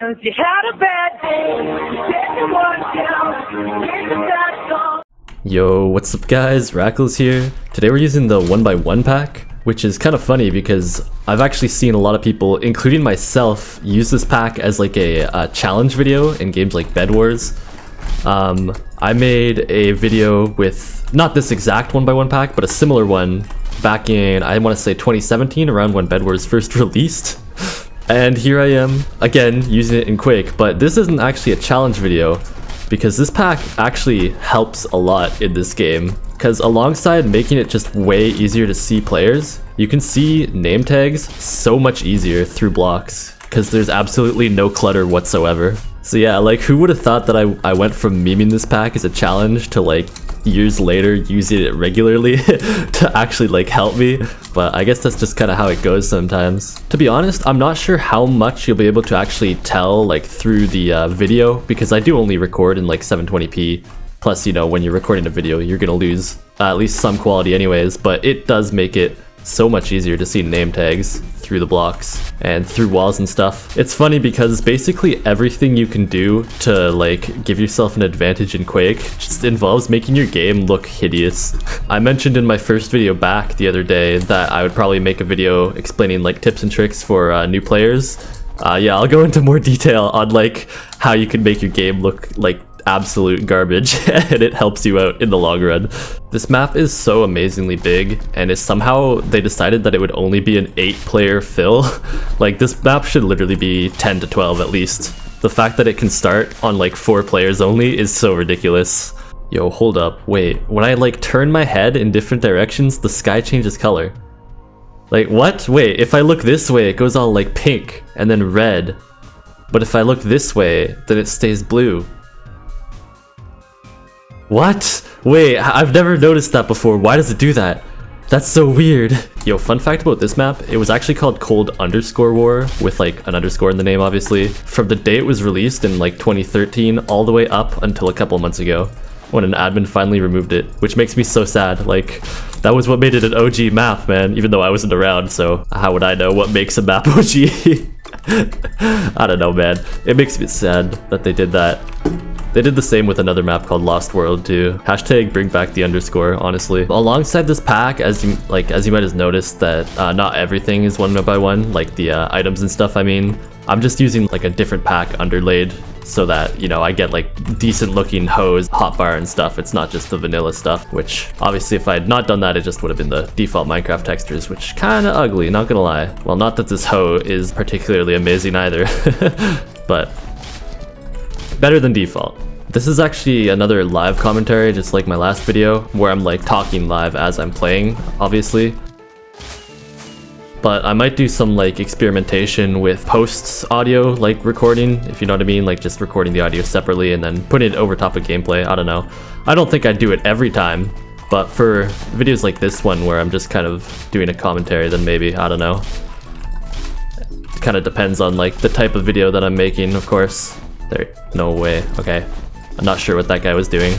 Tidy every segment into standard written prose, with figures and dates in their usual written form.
Cause you had a bad day, you didn't work out, you that song. Yo, what's up guys, Rackals here. Today we're using the 1x1 pack, which is kind of funny because I've actually seen a lot of people, including myself, use this pack as like a challenge video in games like BedWars. I made a video with not this exact 1x1 pack, but a similar one back in, I want to say 2017, around when BedWars first released. And here I am, again, using it in Quake, but this isn't actually a challenge video because this pack actually helps a lot in this game. Because alongside making it just way easier to see players, you can see name tags so much easier through blocks because there's absolutely no clutter whatsoever. So yeah, like who would have thought that I went from memeing this pack as a challenge to like years later using it regularly to actually like help me. But I guess that's just kind of how it goes sometimes. To be honest, I'm not sure how much you'll be able to actually tell like through the video, because I do only record in like 720p. Plus, you know, when you're recording a video, you're gonna lose at least some quality anyways, but it does make it so much easier to see name tags through the blocks and through walls and stuff. It's funny because basically everything you can do to like give yourself an advantage in Quake just involves making your game look hideous. I mentioned in my first video back the other day that I would probably make a video explaining like tips and tricks for new players. Yeah, I'll go into more detail on like how you can make your game look like absolute garbage and it helps you out in the long run. This map is so amazingly big, and it's somehow they decided that it would only be an 8-player fill. Like this map should literally be 10 to 12 at least. The fact that it can start on like 4 players only is so ridiculous. Yo, hold up, wait, when I like turn my head in different directions, the sky changes color. Like what? Wait, if I look this way it goes all like pink and then red, but if I look this way then it stays blue. What? Wait, I've never noticed that before. Why does it do that? That's so weird. Yo, fun fact about this map, it was actually called Cold_War, with like an underscore in the name obviously, from the day it was released in like 2013 all the way up until a couple months ago, when an admin finally removed it, which makes me so sad. Like, that was what made it an OG map, man, even though I wasn't around, so how would I know what makes a map OG? I don't know, man. It makes me sad that they did that. They did the same with another map called Lost World too. Hashtag bring back the underscore, honestly. Alongside this pack, as you might have noticed that not everything is 1x1, like the items and stuff, I mean. I'm just using like a different pack underlaid so that, you know, I get like decent looking hose, hotbar and stuff. It's not just the vanilla stuff, which obviously if I had not done that, it just would have been the default Minecraft textures, which kind of ugly, not gonna lie. Well, not that this hoe is particularly amazing either, but better than default. This is actually another live commentary, just like my last video, where I'm like talking live as I'm playing, obviously. But I might do some like experimentation with posts audio, like recording, if you know what I mean, like just recording the audio separately and then putting it over top of gameplay. I don't know. I don't think I'd do it every time, but for videos like this one where I'm just kind of doing a commentary, then maybe, I don't know. It kind of depends on like the type of video that I'm making, of course. There, no way, okay. I'm not sure what that guy was doing.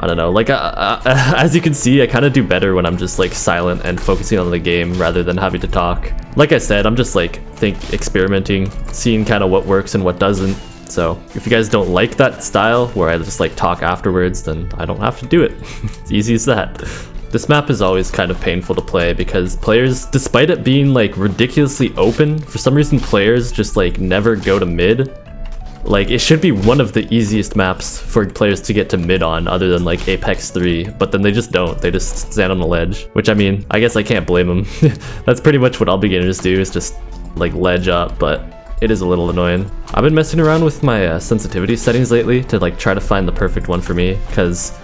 I don't know, like as you can see, I kind of do better when I'm just like silent and focusing on the game rather than having to talk. Like I said, I'm just like experimenting, seeing kind of what works and what doesn't. So if you guys don't like that style where I just like talk afterwards, then I don't have to do it. It's easy as that. This map is always kind of painful to play because players, despite it being like ridiculously open, for some reason players just like never go to mid. Like, it should be one of the easiest maps for players to get to mid on, other than like Apex 3, but then they just don't. They just stand on the ledge, which I mean, I guess I can't blame them. That's pretty much what all beginners do, is just like ledge up, but it is a little annoying. I've been messing around with my sensitivity settings lately to like try to find the perfect one for me, because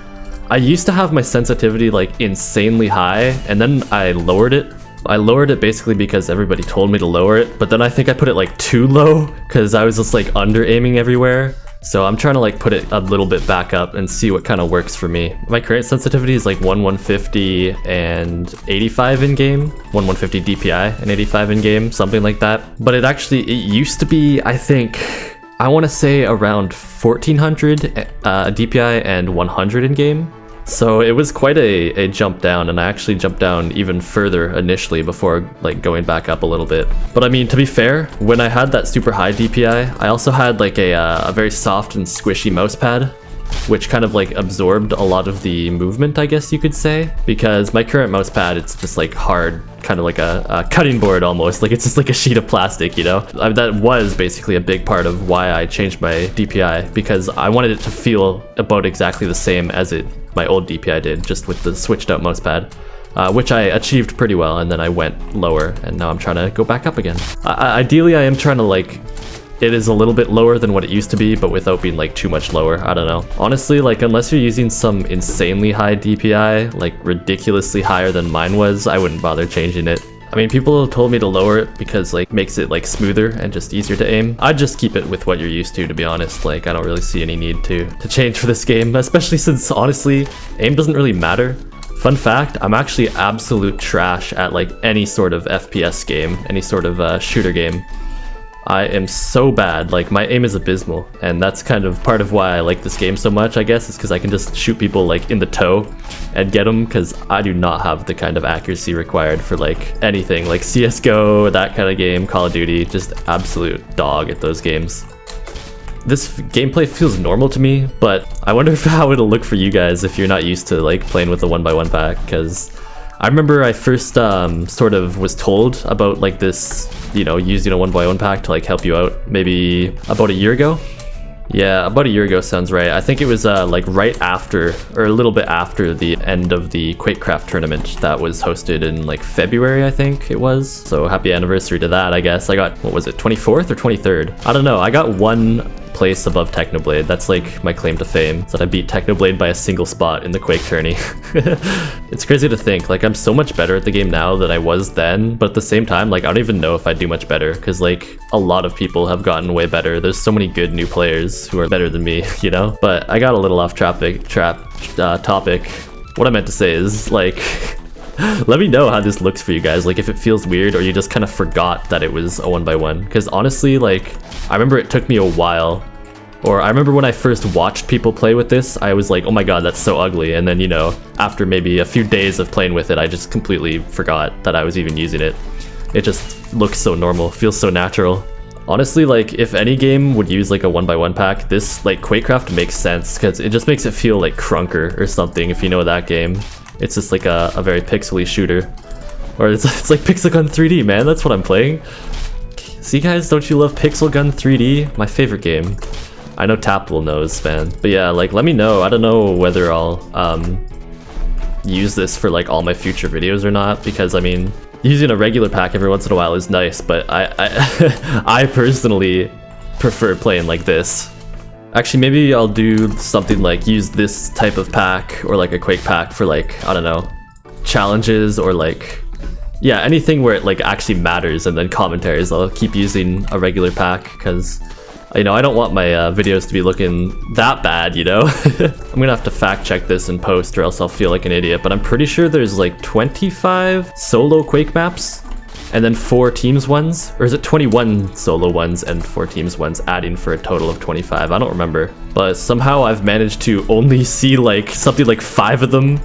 I used to have my sensitivity like insanely high, and then I lowered it. I lowered it basically because everybody told me to lower it, but then I think I put it like too low because I was just like under aiming everywhere. So I'm trying to like put it a little bit back up and see what kind of works for me. My current sensitivity is like 150 and 85 in game, 150 DPI and 85 in game, something like that. But it used to be, I think, I want to say around 1400 DPI and 100 in game. So it was quite a jump down, and I actually jumped down even further initially before like going back up a little bit. But I mean, to be fair, when I had that super high DPI, I also had like a very soft and squishy mouse pad, which kind of like absorbed a lot of the movement, I guess you could say, because my current mouse pad, it's just like hard, kind of like a cutting board almost, like it's just like a sheet of plastic, you know? That was basically a big part of why I changed my DPI, because I wanted it to feel about exactly the same as my old DPI did, just with the switched out mouse pad. Which I achieved pretty well, and then I went lower, and now I'm trying to go back up again. Ideally, I am trying to like, it is a little bit lower than what it used to be, but without being like too much lower. I don't know. Honestly, like unless you're using some insanely high DPI, like ridiculously higher than mine was, I wouldn't bother changing it. I mean, people have told me to lower it because like makes it like smoother and just easier to aim. I'd just keep it with what you're used to be honest. Like I don't really see any need to change for this game, especially since honestly, aim doesn't really matter. Fun fact, I'm actually absolute trash at like any sort of FPS game, any sort of shooter game. I am so bad, like my aim is abysmal, and that's kind of part of why I like this game so much, I guess, is because I can just shoot people like in the toe and get them, because I do not have the kind of accuracy required for like anything, like CSGO, that kind of game, Call of Duty, just absolute dog at those games. This gameplay feels normal to me, but I wonder how it'll look for you guys if you're not used to like playing with a 1x1 pack, because I remember I first sort of was told about like this, you know, using a 1x1 pack to like help you out maybe about a year ago. Yeah, about a year ago sounds right. I think it was like right after, or a little bit after the end of the Quakecraft tournament that was hosted in like February, I think it was. So happy anniversary to that, I guess. I got, what was it, 24th or 23rd? I don't know. I got one place above Technoblade. That's like my claim to fame, is that I beat Technoblade by a single spot in the Quake tourney. It's crazy to think, like I'm so much better at the game now than I was then, but at the same time, like I don't even know if I'd do much better, because like a lot of people have gotten way better. There's so many good new players who are better than me, you know? But I got a little off topic. What I meant to say is like, let me know how this looks for you guys, like if it feels weird or you just kind of forgot that it was a 1x1, because honestly, like I remember it took me a while, or I remember when I first watched people play with this, I was like, oh my god, that's so ugly, and then, you know, after maybe a few days of playing with it, I just completely forgot that I was even using it. It just looks so normal, feels so natural. Honestly, like if any game would use like a 1x1 pack, this like Quakecraft makes sense, because it just makes it feel like Crunker or something, if you know that game. It's just like a very pixely shooter. Or it's like Pixel Gun 3D, man, that's what I'm playing. See guys, don't you love Pixel Gun 3D? My favorite game. I know Tapwell knows, man. But yeah, like let me know. I don't know whether I'll use this for like all my future videos or not, because I mean, using a regular pack every once in a while is nice, but I personally prefer playing like this. Actually, maybe I'll do something like use this type of pack or like a Quake pack for like, I don't know, challenges or like, yeah, anything where it like actually matters, and then commentaries I'll keep using a regular pack, because, you know, I don't want my videos to be looking that bad, you know? I'm gonna have to fact check this in post or else I'll feel like an idiot, but I'm pretty sure there's like 25 solo Quake maps and then 4 teams ones, or is it 21 solo ones and 4 teams ones, adding for a total of 25? I don't remember, but somehow I've managed to only see like something like 5 of them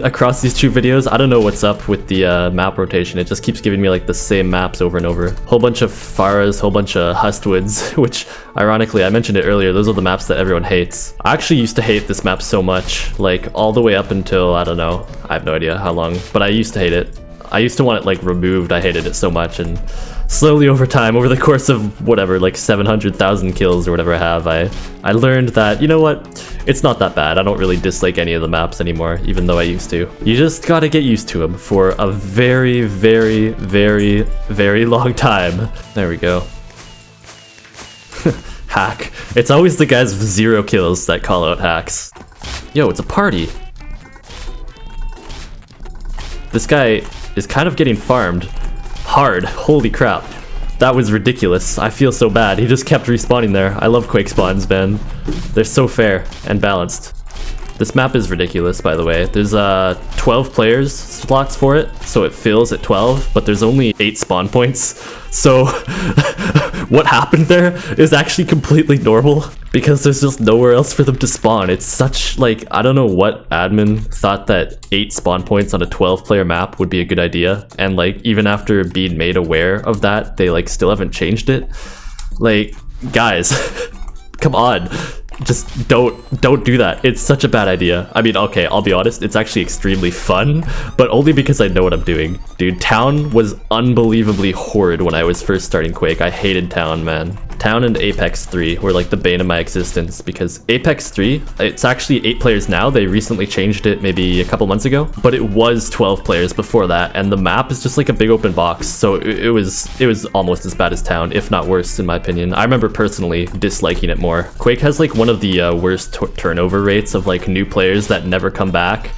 across these 2 videos. I don't know what's up with the map rotation. It just keeps giving me like the same maps over and over. Whole bunch of Faras, whole bunch of Hustwoods, which ironically, I mentioned it earlier, those are the maps that everyone hates. I actually used to hate this map so much, like all the way up until, I don't know, I have no idea how long, but I used to hate it. I used to want it like removed. I hated it so much, and slowly over time, over the course of whatever, like 700,000 kills or whatever I have, I learned that, you know what, it's not that bad. I don't really dislike any of the maps anymore, even though I used to. You just gotta get used to them for a very, very, very, very long time. There we go. Hack. It's always the guys with 0 kills that call out hacks. Yo, it's a party. This guy is kind of getting farmed hard. Holy crap. That was ridiculous. I feel so bad. He just kept respawning there. I love Quake spawns, man. They're so fair and balanced. This map is ridiculous, by the way. There's 12 players slots for it, so it fills at 12, but there's only 8 spawn points. So what happened there is actually completely normal because there's just nowhere else for them to spawn. It's such like, I don't know what admin thought that 8 spawn points on a 12-player map would be a good idea, and like even after being made aware of that, they like still haven't changed it. Like, guys, come on. Just don't do that. It's such a bad idea. I mean, okay, I'll be honest, it's actually extremely fun, but only because I know what I'm doing. Dude, Town was unbelievably horrid when I was first starting Quake. I hated Town, man. Town and Apex 3 were like the bane of my existence, because Apex 3, it's actually 8 players now. They recently changed it maybe a couple months ago, but it was 12 players before that, and the map is just like a big open box, so it was almost as bad as Town, if not worse in my opinion. I remember personally disliking it more. Quake has like one of the worst turnover rates of like new players that never come back.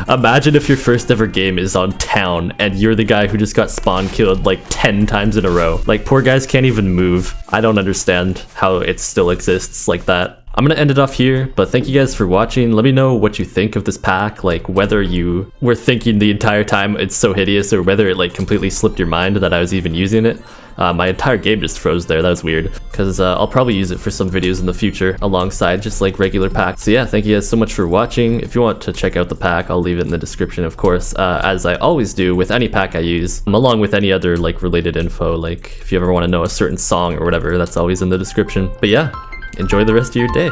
Imagine if your first ever game is on Town and you're the guy who just got spawn killed like 10 times in a row. Like, poor guys can't even move. I don't understand how it still exists like that. I'm gonna end it off here, but thank you guys for watching. Let me know what you think of this pack, like whether you were thinking the entire time it's so hideous or whether it like completely slipped your mind that I was even using it. My entire game just froze there. That was weird, because I'll probably use it for some videos in the future alongside just like regular packs. So yeah, thank you guys so much for watching. If you want to check out the pack, I'll leave it in the description, of course, as I always do with any pack I use, along with any other like related info. Like if you ever want to know a certain song or whatever, that's always in the description. But yeah, enjoy the rest of your day.